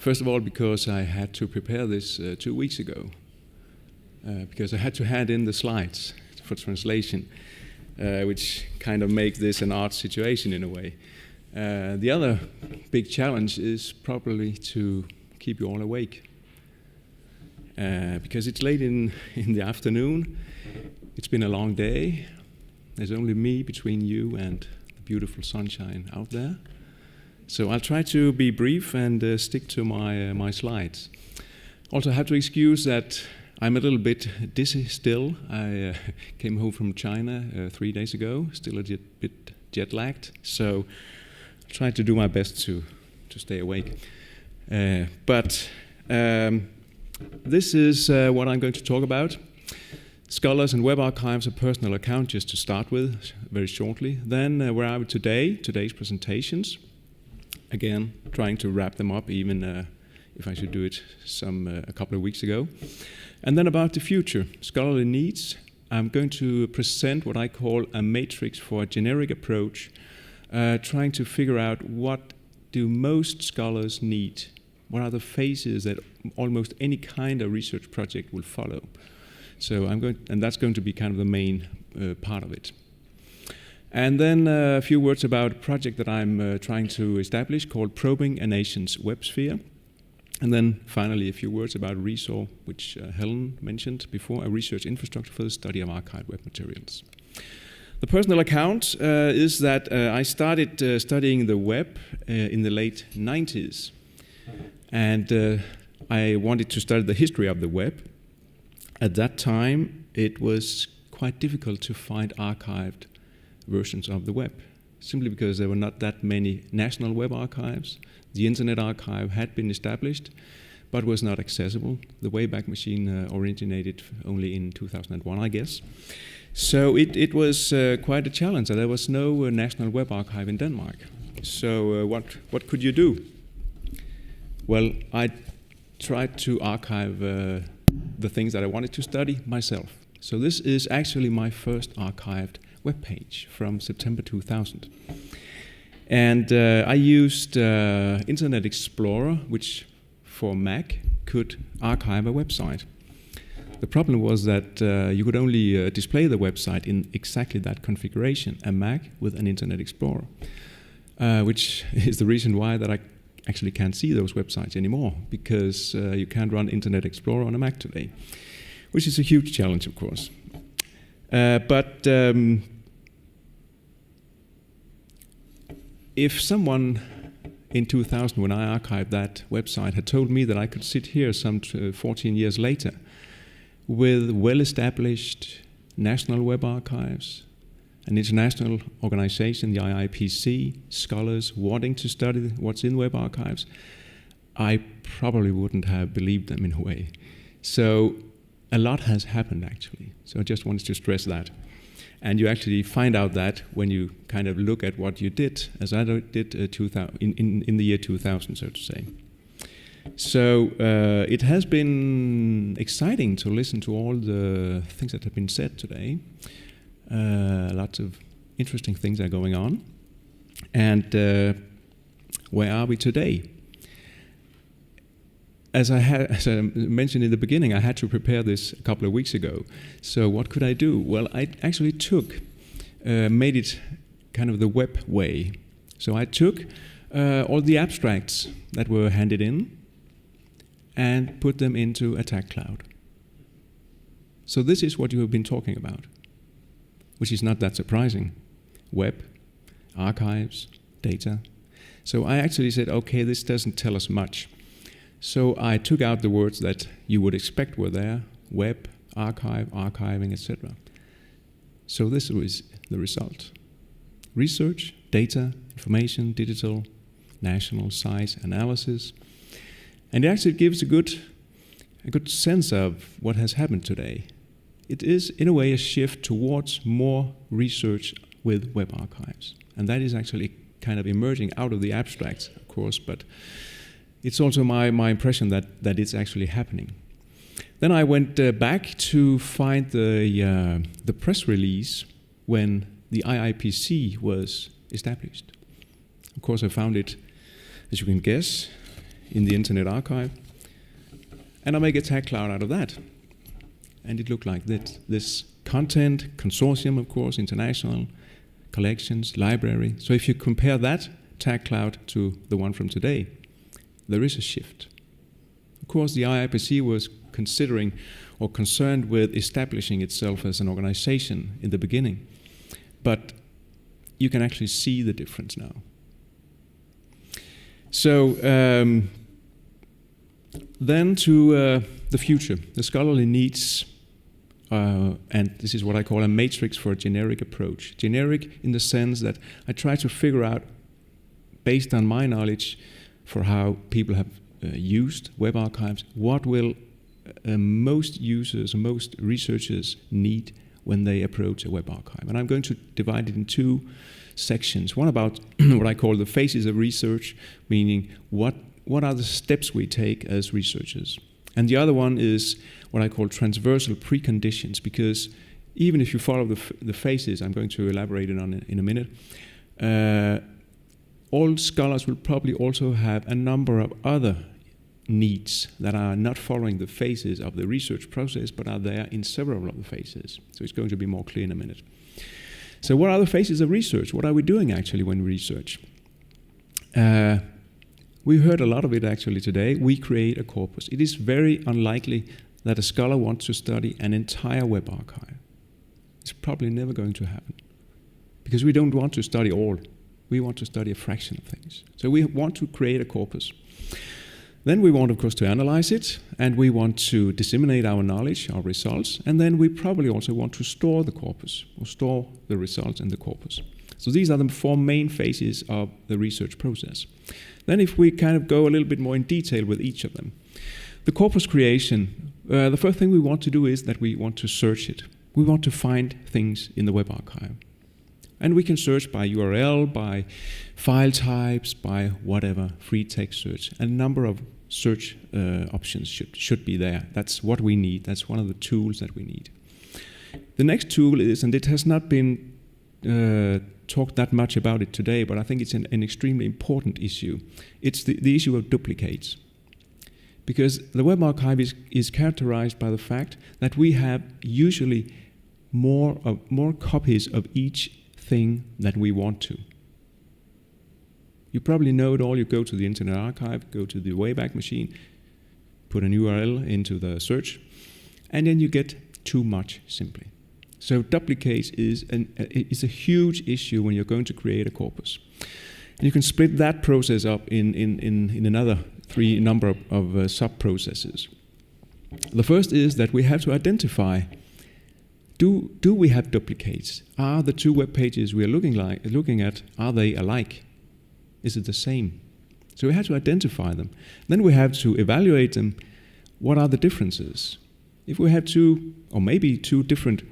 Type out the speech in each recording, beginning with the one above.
First of all, because I had to prepare this 2 weeks ago, because I had to hand in the slides for translation, which kind of makes this an art situation in a way. The other big challenge is probably to keep you all awake, because it's late in the afternoon. It's been a long day. There's only me between you and the beautiful sunshine out there. So I'll try to be brief and stick to my slides. Also, I have to excuse that I'm a little bit dizzy still. I came home from China 3 days ago, still a bit jet-lagged. So I'll try to do my best to stay awake. But this is what I'm going to talk about. Scholars and web archives, a personal account, just to start with, very shortly. Then where are we today? Today's presentations. Again, trying to wrap them up, even if I should do it a couple of weeks ago. And then about the future, scholarly needs. I'm going to present what I call a matrix for a generic approach, trying to figure out what do most scholars need. What are the phases that almost any kind of research project will follow? So and that's going to be kind of the main part of it. And then a few words about a project that I'm trying to establish called Probing a Nation's Web Sphere. And then finally a few words about Resore, which Helen mentioned before, a research infrastructure for the study of archived web materials. The personal account is that I started studying the web in the late 90s. And I wanted to study the history of the web. At that time, it was quite difficult to find archived versions of the web, simply because there were not that many national web archives. The Internet Archive had been established, but was not accessible. The Wayback Machine originated only in 2001, I guess. So it was quite a challenge. There was no national web archive in Denmark. So what could you do? Well, I tried to archive the things that I wanted to study myself. So this is actually my first archived web page from September 2000. And I used Internet Explorer, which for Mac could archive a website. The problem was that you could only display the website in exactly that configuration, a Mac with an Internet Explorer, which is the reason why that I actually can't see those websites anymore, because you can't run Internet Explorer on a Mac today, which is a huge challenge, of course. But if someone in 2000, when I archived that website, had told me that I could sit here some 14 years later with well-established national web archives, an international organization, the IIPC, scholars wanting to study what's in web archives, I probably wouldn't have believed them in a way. So a lot has happened, actually. So I just wanted to stress that. And you actually find out that when you kind of look at what you did, as I did in the year 2000, so to say. So it has been exciting to listen to all the things that have been said today. Lots of interesting things are going on. And where are we today? As I mentioned in the beginning, I had to prepare this a couple of weeks ago. So what could I do? Well, I actually made it kind of the web way. So I took all the abstracts that were handed in and put them into a tag cloud. So this is what you have been talking about, which is not that surprising. Web, archives, data. So I actually said, okay, this doesn't tell us much. So I took out the words that you would expect were there: web, archive, archiving, etc. So this was the result. Research, data, information, digital, national, size, analysis. And it actually gives a good sense of what has happened today. It is, in a way, a shift towards more research with web archives. And that is actually kind of emerging out of the abstracts, of course, but it's also my impression that it's actually happening. Then I went back to find the press release when the IIPC was established. Of course, I found it, as you can guess, in the Internet Archive, and I make a tag cloud out of that. And it looked like that. This content, consortium, of course, international, collections, library. So if you compare that tag cloud to the one from today, there is a shift. Of course, the IIPC was considering or concerned with establishing itself as an organization in the beginning. But you can actually see the difference now. So then to the future, the scholarly needs, and this is what I call a matrix for a generic approach. Generic in the sense that I try to figure out, based on my knowledge for how people have used web archives, what will most users, most researchers need when they approach a web archive. And I'm going to divide it in two sections. One about what I call the phases of research, meaning what are the steps we take as researchers. And the other one is what I call transverse preconditions, because even if you follow the phases, I'm going to elaborate on it in a minute, all scholars will probably also have a number of other needs that are not following the phases of the research process, but are there in several of the phases. So it's going to be more clear in a minute. So what are the phases of research? What are we doing actually when we research? We heard a lot of it actually today. We create a corpus. It is very unlikely that a scholar wants to study an entire web archive. It's probably never going to happen, because we don't want to study all. We want to study a fraction of things. So we want to create a corpus. Then we want, of course, to analyze it, and we want to disseminate our knowledge, our results, and then we probably also want to store the corpus, or store the results in the corpus. So these are the four main phases of the research process. Then if we kind of go a little bit more in detail with each of them. The corpus creation, the first thing we want to do is that we want to search it. We want to find things in the web archive. And we can search by URL, by file types, by whatever, free text search. A number of search options should be there. That's what we need. That's one of the tools that we need. The next tool is, and it has not been talked that much about it today, but I think it's an extremely important issue. It's the issue of duplicates. Because the web archive is characterized by the fact that we have usually more copies of each thing that we want to. You probably know it all. You go to the Internet Archive, go to the Wayback Machine, put an URL into the search, and then you get too much simply. So duplicates is a huge issue when you're going to create a corpus. And you can split that process up in another number of sub-processes. The first is that we have to identify, do we have duplicates? Are the two web pages we are looking at, are they alike? Is it the same? So we have to identify them. Then we have to evaluate them. What are the differences? If we have two, or maybe two different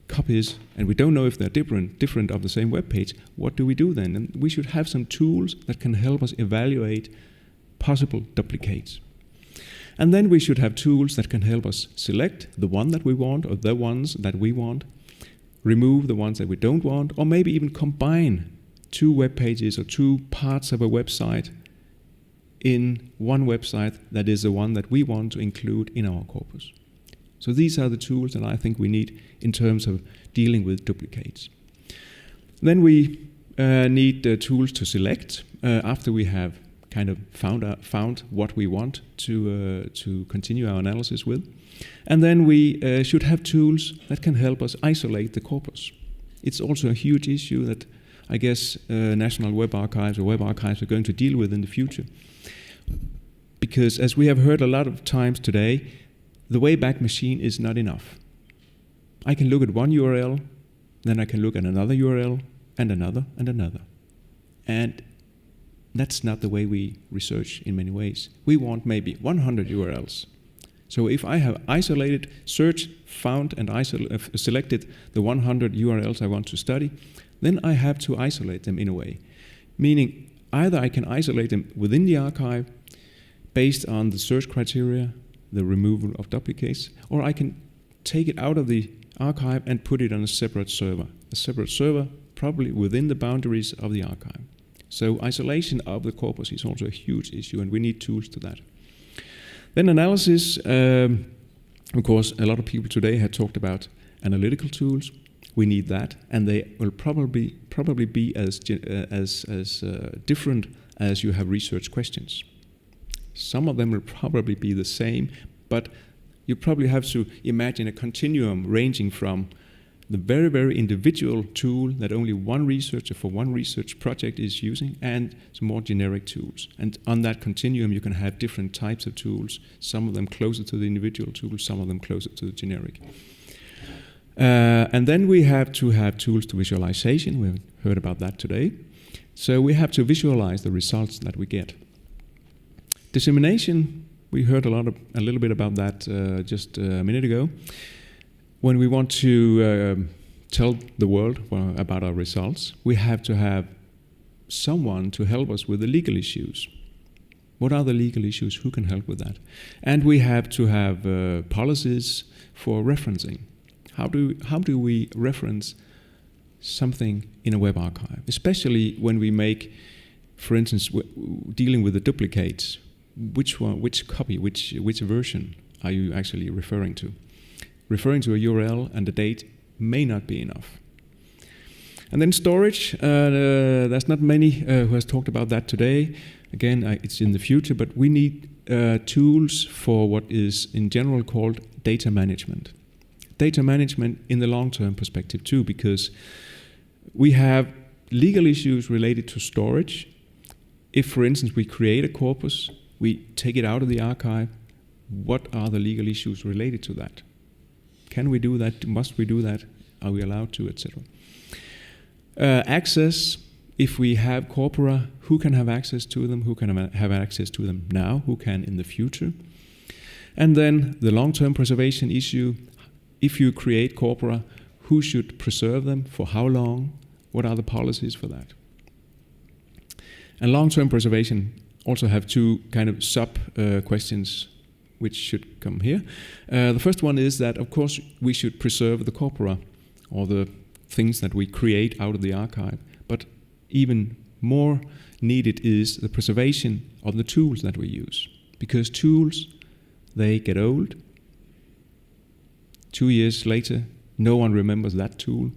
copies, and we don't know if they're different of the same web page, what do we do then? And we should have some tools that can help us evaluate possible duplicates. And then we should have tools that can help us select the one that we want, or the ones that we want, remove the ones that we don't want, or maybe even combine two web pages or two parts of a website in one website that is the one that we want to include in our corpus. So these are the tools that I think we need in terms of dealing with duplicates. Then we need tools to select after we have kind of found what we want to continue our analysis with. And then we should have tools that can help us isolate the corpus. It's also a huge issue that I guess national web archives or web archives are going to deal with in the future. Because as we have heard a lot of times today, the Wayback Machine is not enough. I can look at one URL, then I can look at another URL, and another, and another. And that's not the way we research in many ways. We want maybe 100 URLs. So if I have isolated, searched, found, and selected the 100 URLs I want to study, then I have to isolate them in a way. Meaning, either I can isolate them within the archive based on the search criteria, the removal of duplicates, or I can take it out of the archive and put it on a separate server. A separate server probably within the boundaries of the archive. So isolation of the corpus is also a huge issue, and we need tools to that. Then analysis. Of course, a lot of people today have talked about analytical tools. We need that, and they will probably be as different as you have research questions. Some of them will probably be the same, but you probably have to imagine a continuum ranging from the very, very individual tool that only one researcher for one research project is using, and some more generic tools. And on that continuum, you can have different types of tools, some of them closer to the individual tool, some of them closer to the generic. And then we have to have tools to visualization. We've heard about that today. So we have to visualize the results that we get. Dissemination, we heard a little bit about that just a minute ago. When we want to tell the world about our results, we have to have someone to help us with the legal issues. What are the legal issues? Who can help with that? And we have to have policies for referencing. How do we reference something in a web archive? Especially when we make, for instance, dealing with the duplicates. Which one, which copy, which version are you actually referring to? Referring to a URL and the date may not be enough. And then storage, there's not many who has talked about that today. Again, it's in the future, but we need tools for what is in general called data management. Data management in the long-term perspective too, because we have legal issues related to storage. If, for instance, we create a corpus, we take it out of the archive, what are the legal issues related to that? Can we do that? Must we do that? Are we allowed to, etc.? Access, if we have corpora, who can have access to them? Who can have access to them now? Who can in the future? And then the long-term preservation issue, if you create corpora, who should preserve them? For how long? What are the policies for that? And long-term preservation also have two kind of sub-questions which should come here. The first one is that, of course, we should preserve the corpora, or the things that we create out of the archive. But even more needed is the preservation of the tools that we use. Because tools, they get old. 2 years later, no one remembers that tool.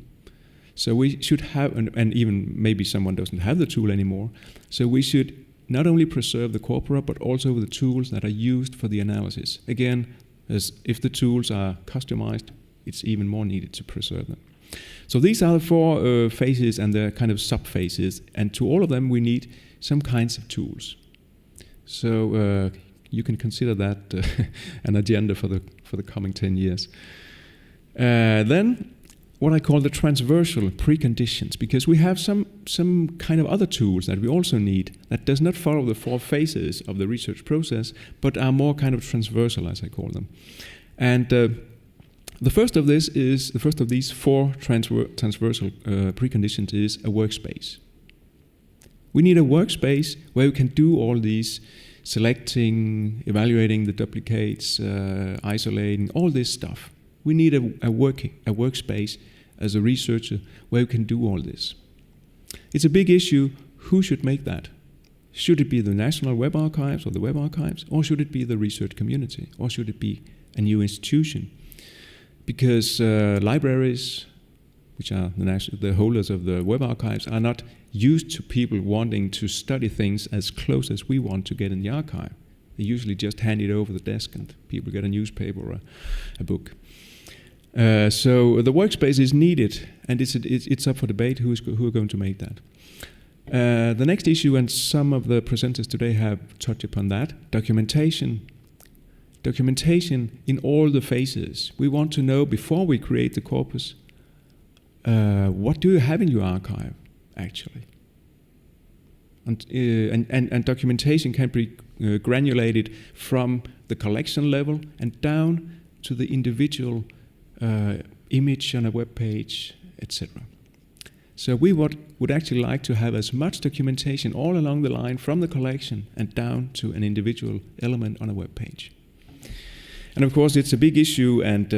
So we should have, and even maybe someone doesn't have the tool anymore, so we should not only preserve the corpora, but also the tools that are used for the analysis. Again, as if the tools are customized, it's even more needed to preserve them. So these are the four phases and the kind of sub-phases, and to all of them we need some kinds of tools. So you can consider that an agenda for the coming 10 years. Then what I call the transversal preconditions, because we have some kind of other tools that we also need that does not follow the four phases of the research process, but are more kind of transversal, as I call them. And the first of these four transversal preconditions is a workspace. We need a workspace where we can do all these selecting, evaluating the duplicates, isolating, all this stuff. We need a workspace as a researcher where you can do all this. It's a big issue. Who should make that? Should it be the National Web Archives or the Web Archives, or should it be the research community, or should it be a new institution? Because libraries, which are the holders of the Web Archives, are not used to people wanting to study things as close as we want to get in the archive. They usually just hand it over the desk and people get a newspaper or a book. So the workspace is needed, and it's up for debate who are going to make that. The next issue, and some of the presenters today have touched upon that, documentation. Documentation in all the phases. We want to know before we create the corpus, what do you have in your archive, actually? And documentation can be granulated from the collection level and down to the individual image on a web page, etc. So we would actually like to have as much documentation all along the line from the collection and down to an individual element on a web page. And of course it's a big issue, and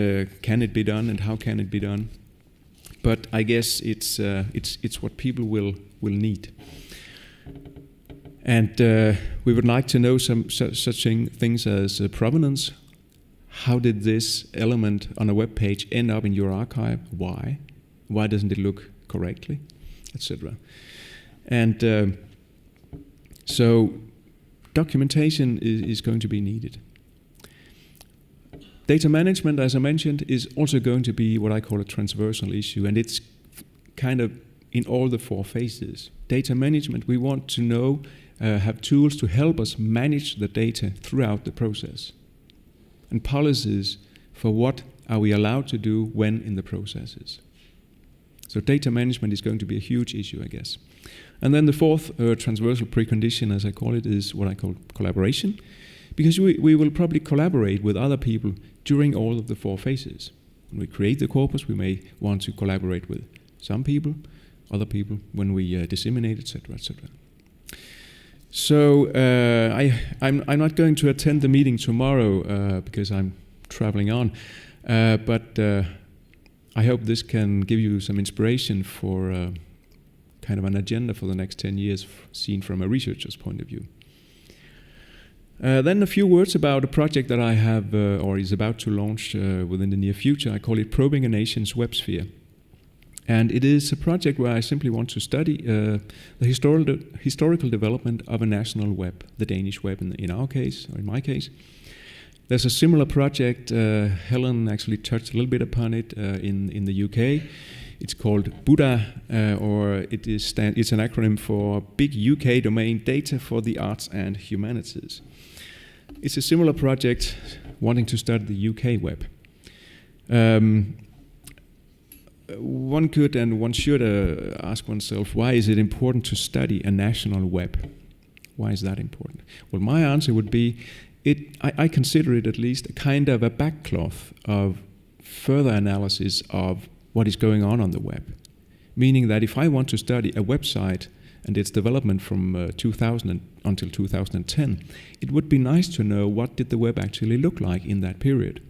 can it be done and how can it be done? But I guess it's what people will need. And we would like to know such things as provenance. How did this element on a web page end up in your archive? Why? Why doesn't it look correctly? Etc. And so documentation is going to be needed. Data management, as I mentioned, is also going to be what I call a transversal issue, and it's kind of in all the 4 phases. Data management, we want to know, have tools to help us manage the data throughout the process, and policies for what are we allowed to do when in the processes. So data management is going to be a huge issue, I guess. And then the 4th transversal precondition, as I call it, is what I call collaboration, because we will probably collaborate with other people during all of the 4 phases. When we create the corpus, we may want to collaborate with some people, other people, when we disseminate, etc., etc. So I'm not going to attend the meeting tomorrow because I'm traveling on, but I hope this can give you some inspiration for kind of an agenda for the next 10 years seen from a researcher's point of view. Then a few words about a project that I have or is about to launch within the near future. I call it Probing a Nation's Web Sphere. And it is a project where I simply want to study the historical development of a national web, the Danish web in our case, or in my case. There's a similar project, Helen actually touched a little bit upon it in the UK. It's called BUDA, or it's an acronym for Big UK Domain Data for the Arts and Humanities. It's a similar project wanting to study the UK web. One could and one should ask oneself, why is it important to study a national web? Why is that important? Well, my answer would be, I consider it at least a kind of a backcloth of further analysis of what is going on the web. Meaning that if I want to study a website and its development from 2000 until 2010, it would be nice to know what did the web actually look like in that period.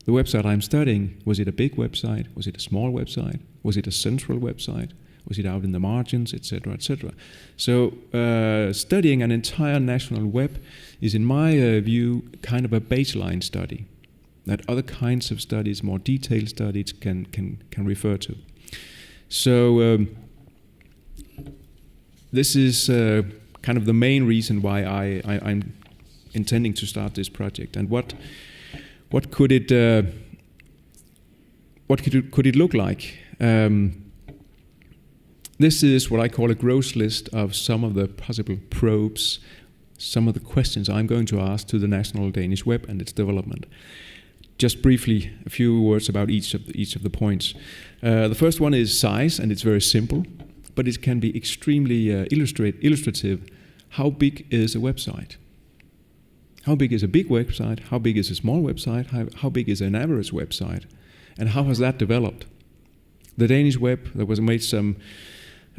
The website I'm studying, was it a big website? Was it a small website? Was it a central website? Was it out in the margins, etc., etc.? So studying an entire national web is, in my view, kind of a baseline study that other kinds of studies, more detailed studies, can refer to. So this is kind of the main reason why I'm intending to start this project. And what could it look like? This is what I call a gross list of some of the possible probes, some of the questions I'm going to ask to the national Danish web and its development. Just briefly, a few words about each of the points. The first one is size, and it's very simple, but it can be extremely illustrative. How big is a website? How big is a big website? How big is a small website? How big is an average website? And how has that developed? The Danish web, there was made some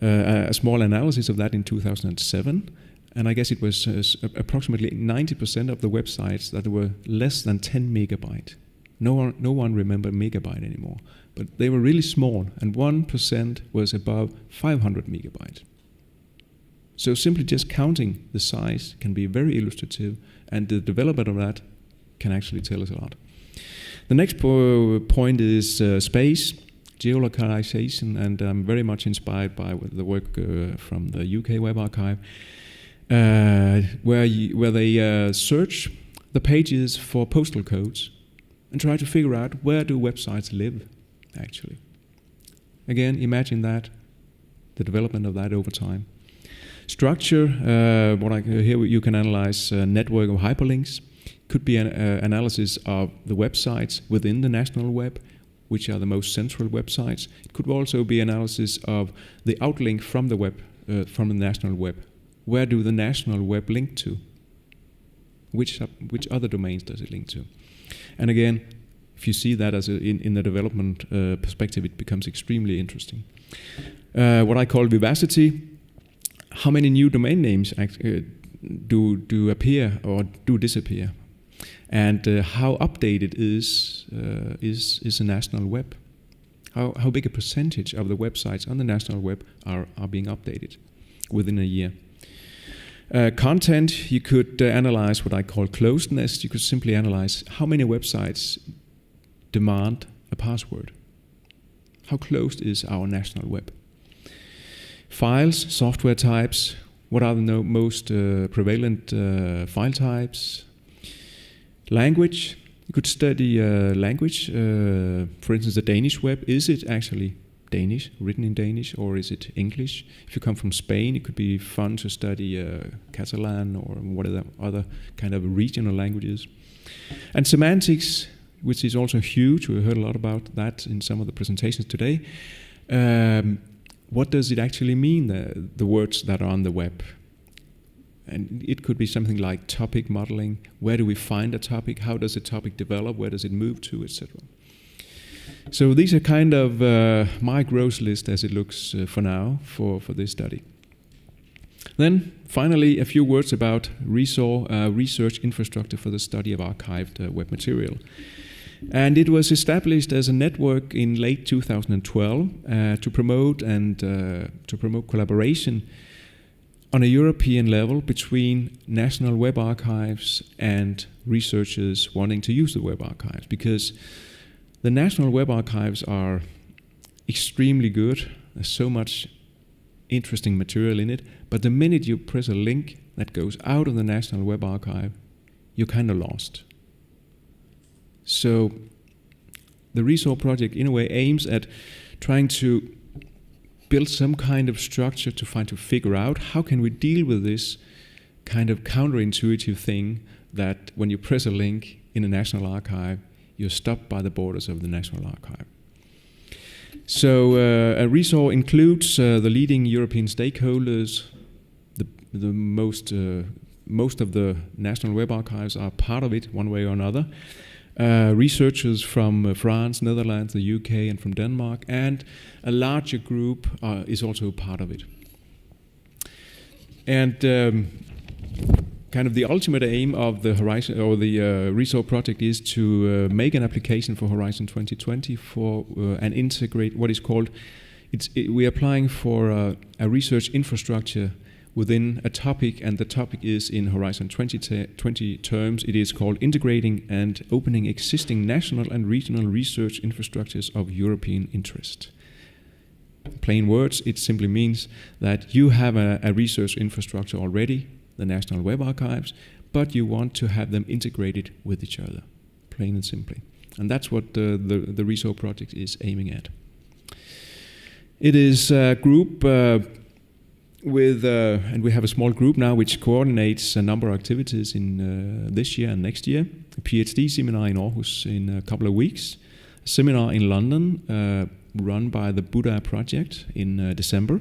a small analysis of that in 2007, and I guess it was approximately 90% of the websites that were less than 10 megabyte. No one remember megabyte anymore, but they were really small, and 1% was above 500 megabytes. So simply just counting the size can be very illustrative, and the development of that can actually tell us a lot. The next point is space, geolocalization, and I'm very much inspired by the work from the UK Web Archive, where they search the pages for postal codes and try to figure out where do websites live, actually. Again, imagine that, the development of that over time. Structure, here you can analyze a network of hyperlinks. Could be an analysis of the websites within the national web, which are the most central websites. It could also be analysis of the outlink from the web, from the national web. Where do the national web link to? Which other domains does it link to? And again, if you see that as in the development perspective, it becomes extremely interesting. What I call vivacity. How many new domain names do appear or do disappear? And how updated is the national web? How big a percentage of the websites on the national web are being updated? within a year. Content, you could analyze what I call closedness. You could simply analyze how many websites demand a password. How closed is our national web? Files, software types, what are the most prevalent file types? Language, you could study language. For instance, the Danish web, is it actually Danish, written in Danish, or is it English? If you come from Spain, it could be fun to study Catalan or whatever other kind of regional languages. And semantics, which is also huge. We heard a lot about that in some of the presentations today. What does it actually mean, the words that are on the web? And it could be something like topic modeling. Where do we find a topic? How does a topic develop? Where does it move to, etc.? So these are kind of my gross list as it looks for now for this study. Then finally, a few words about Resore, research infrastructure for the study of archived web material. And it was established as a network in late 2012 to promote collaboration on a European level between national web archives and researchers wanting to use the web archives, because the national web archives are extremely good. There's so much interesting material in it, but the minute you press a link that goes out of the national web archive, you're kind of lost. So the Resore project, in a way, aims at trying to build some kind of structure to figure out how can we deal with this kind of counterintuitive thing that when you press a link in a national archive, you're stopped by the borders of the national archive. So Resore includes the leading European stakeholders. The most of the national web archives are part of it, one way or another. Researchers from France, Netherlands, the UK, and from Denmark, and a larger group is also part of it. And kind of the ultimate aim of the Horizon or the Resore project is to make an application for Horizon 2020 for and integrate what is called. We're applying for a research infrastructure within a topic, and the topic is in Horizon 2020 terms. It is called Integrating and Opening Existing National and Regional Research Infrastructures of European Interest. Plain words, it simply means that you have a research infrastructure already, the National Web Archives, but you want to have them integrated with each other, plain and simply. And that's what the Resore project is aiming at. It is a group and we have a small group now which coordinates a number of activities in this year and next year. A PhD seminar in Aarhus in a couple of weeks. A seminar in London run by the Buddha Project in December.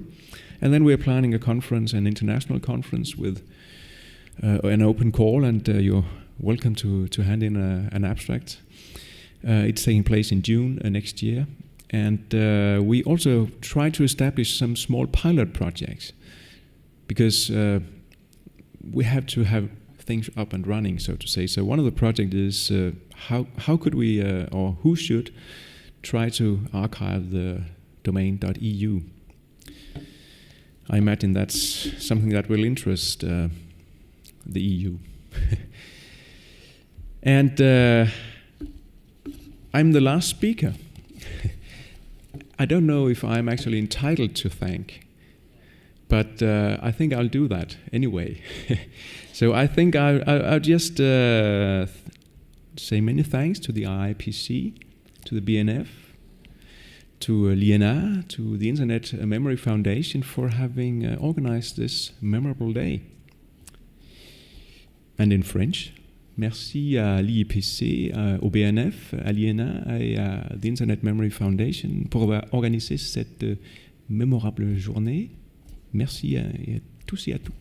And then we're planning a conference, an international conference with an open call, and you're welcome to hand in an abstract. It's taking place in June next year. And we also try to establish some small pilot projects, because we have to have things up and running, so to say. So one of the projects is how could we, or who should, try to archive the domain.eu. I imagine that's something that will interest the EU. And I'm the last speaker. I don't know if I'm actually entitled to thank, but I think I'll do that anyway. So I think I'll just say many thanks to the IIPC, to the BNF, to l'INA, to the Internet Memory Foundation for having organized this memorable day. And in French, merci à l'IIPC, au BNF, à l'INA et à the Internet Memory Foundation pour avoir organisé cette mémorable journée. Merci à tous et à toutes.